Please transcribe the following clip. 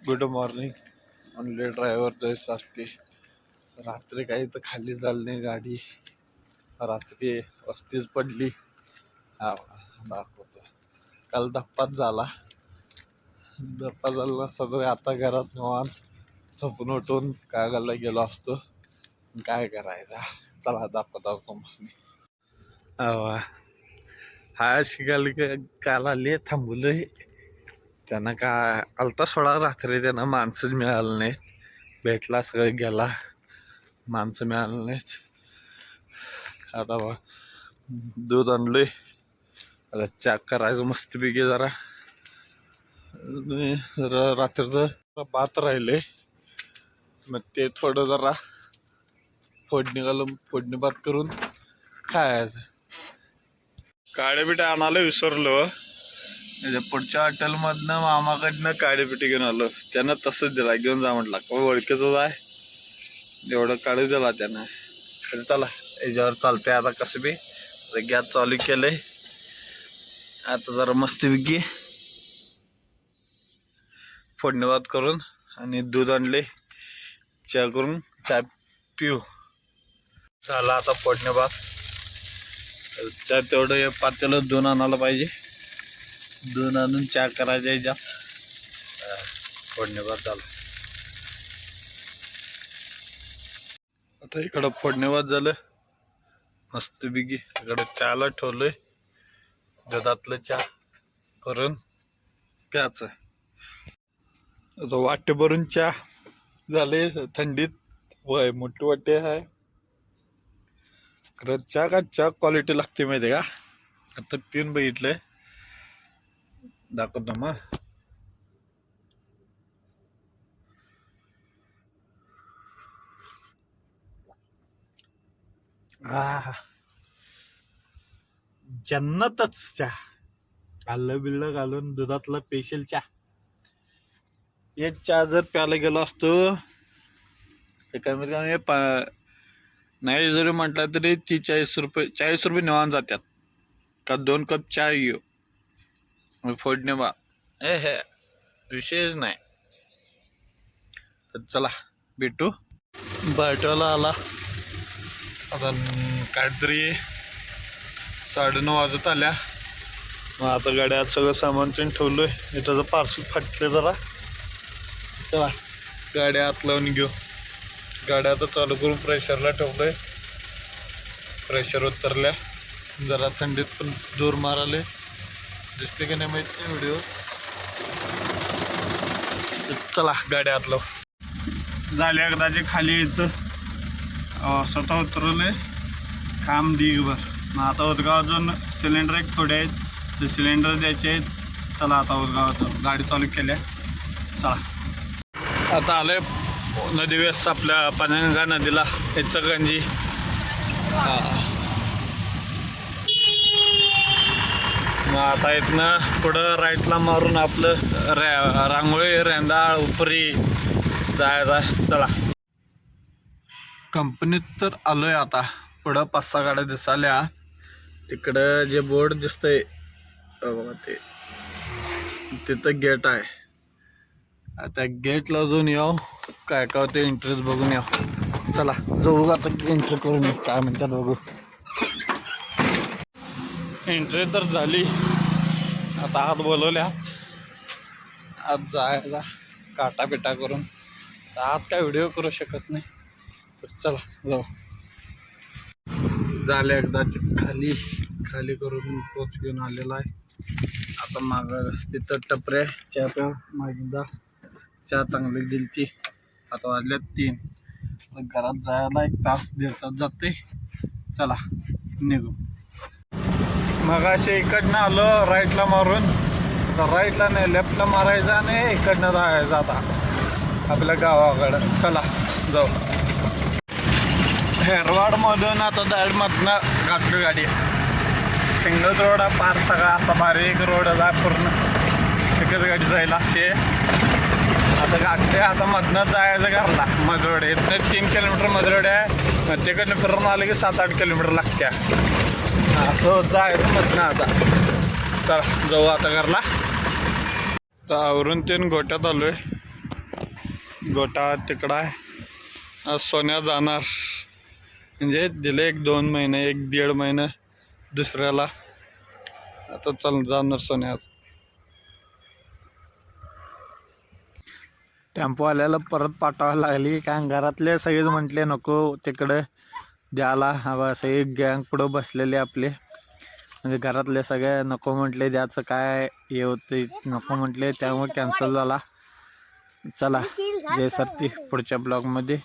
Good morning म्हणले driver जयस असते. रात्री काही तर खाली झाली नाही गाडी. रात्री वस्तीच पडली. हा दाखवतो. काल धप्पाच झाला सगळे. आता घरात निवांत झोपून उठून कागाला गेलो असतो. काय करायचा. चला दाखवतो तुम्हाला. हा शिकायला काल आली थांबवलंय त्यांना. का आलता सोडा रात्री त्यांना माणसंच मिळालं नाही. भेटला सगळं गेला, माणसं मिळालं नाहीत. आता बा दूध आणलंय. आता चहा करायचं मस्तपैकी. जरा रात्रीचं भात राहिले मग ते थोडं जरा फोडणी भात करून खायचं. काळे बिटे आणायला विसरलो. पुढच्या हॉटेलमधनं मामाकडनं काळीपिठी घेऊन आलो. त्यानं तसंच दिला, घेऊन जा म्हटला. ओळखीचं आहे एवढं काढू दिला त्यानं. तरी चला याच्यावर चालतंय आता. कसं बी गॅस चालू केलंय. आता जरा मस्तपैकी फोडणी भात करून आणि दूध आणले. चहा करून चहा पिऊ. झाला आता फोडणी भात. चहा तेवढं पातेलं दोन आणायला पाहिजे. दोन आणून चहा करायचा याच्या. फोडणी भात झालं. आता इकडं फोडणी भात झालं मस्तपैकी. इकडं चहाला ठेवलंय. दुधातलं चहा करून प्यायचं. आता वाटे भरून चहा झाले. थंडीत वय मोठी वाटे आहे. खरं चहा का चहा क्वालिटी लागते माहिती का. आता पिऊन बघितलंय, दाखवतो मग. जन्नतच चहा. आलं बिल्लं घालून दुधातला स्पेशल चहा. एक चहा जर प्यायला गेलो असतो तर कमीत कमी नाही जरी म्हटलं तरी 40 रुपये निवांत जातात. का 2 कप चहा घेऊ फोडणे बा. हे विशेष नाही. तर चला भेटू. बायटवाला आला. आता काहीतरी 9:30 वाजत आल्या. मग आता गाड्यात सगळं सामान ठेवलोय. त्याचं पार्सल फाटले जरा. चला गाड्या आत लावून घेऊ. गाड्या आता चालू करून प्रेशरला ठेवलोय. प्रेशर उतरल्या. जरा थंडीत पण जोर माराले. दिसते की नाही माहिती नाही व्हिडिओ. चला गाड्या आत लावू. झाले एकदाचे खाली येतं स्वतः उतरवले. काम दिगभर. मग आता उदगावातून सिलेंडर एक थोडे आहेत ते सिलेंडर द्यायचे आहेत. चला आता उदगावातून गाडी चालू केल्या. चला आता आलोय नदी वेस आपल्या पानगंगा नदीला. इचलकरंजी. मग आता इथनं पुढं राईटला मारून आपलं रांगोळी रेंदाळ उपरी जायचं. चला कंपनीत तर आलोय. आता पुढं 5-6 गाड्या दिसाल्या. तिकडं जे बोर्ड दिसतंय बघा ते तिथं गेट आहे. आता गेटला जाऊन याव काय काय ते इंटरेस्ट बघून याव. चला जाऊ आता एंट्री करून येऊ. काय म्हणतात बघू. एंट्री तर झाली. आता हात बोलवल्या आज जायला काटा बिटा करून. आत काय व्हिडिओ करू शकत नाही. तर चला जाऊ. झाले एकदाच खाली करून पोच घेऊन आलेला आहे. आता माग तिथं टपऱ्या चहा प्या मागिंदा. चहा चांगली दिली ती. आता वाजल्यात 3. घरात जायला 1 तास 1.5 तास जाते. चला निघू. मग असे इकडनं आलो राईटला मारून. तर राईटला नाही लेफ्टला मारायचं आणि इकडनं जायचं आता आपल्या गावाकडं. चला जाऊ. हेरवाडमधून आता दाडमधनं घातली गाडी. सिंगल रोड पार सगळा असा बारीक रोड आहे पूर्ण. तिकडे गाडी जायला असे. आता घातले. आता मधनं जायचं घरला मधरोड. इथनं 3 किलोमीटर मधरोड आहे. तिकडनं फिरून आलं की 7-8 किलोमीटर लागत्या. असं जायचं मधनं. आता चला जाऊ आता घरला. तर आवरून 3 गोट्यात आलोय. गोटा तिकडं आहे. आज सोन्या जाणार म्हणजे दिले 1-2 महिने 1-1.5 महिने दुसऱ्याला. आता चल जाणार सोन्या आज. टेम्पो आल्याला परत पाठवायला लागली कारण घरातले सगळेच म्हटले नको तिकडं द्यायला. हवा सगळी गँग पुढं बसलेले आपले म्हणजे घरातले सगळे नको म्हटले द्याचं काय हे होते नको म्हटले त्यामुळे कॅन्सल झाला. चला जय सरती पुढच्या ब्लॉगमध्ये.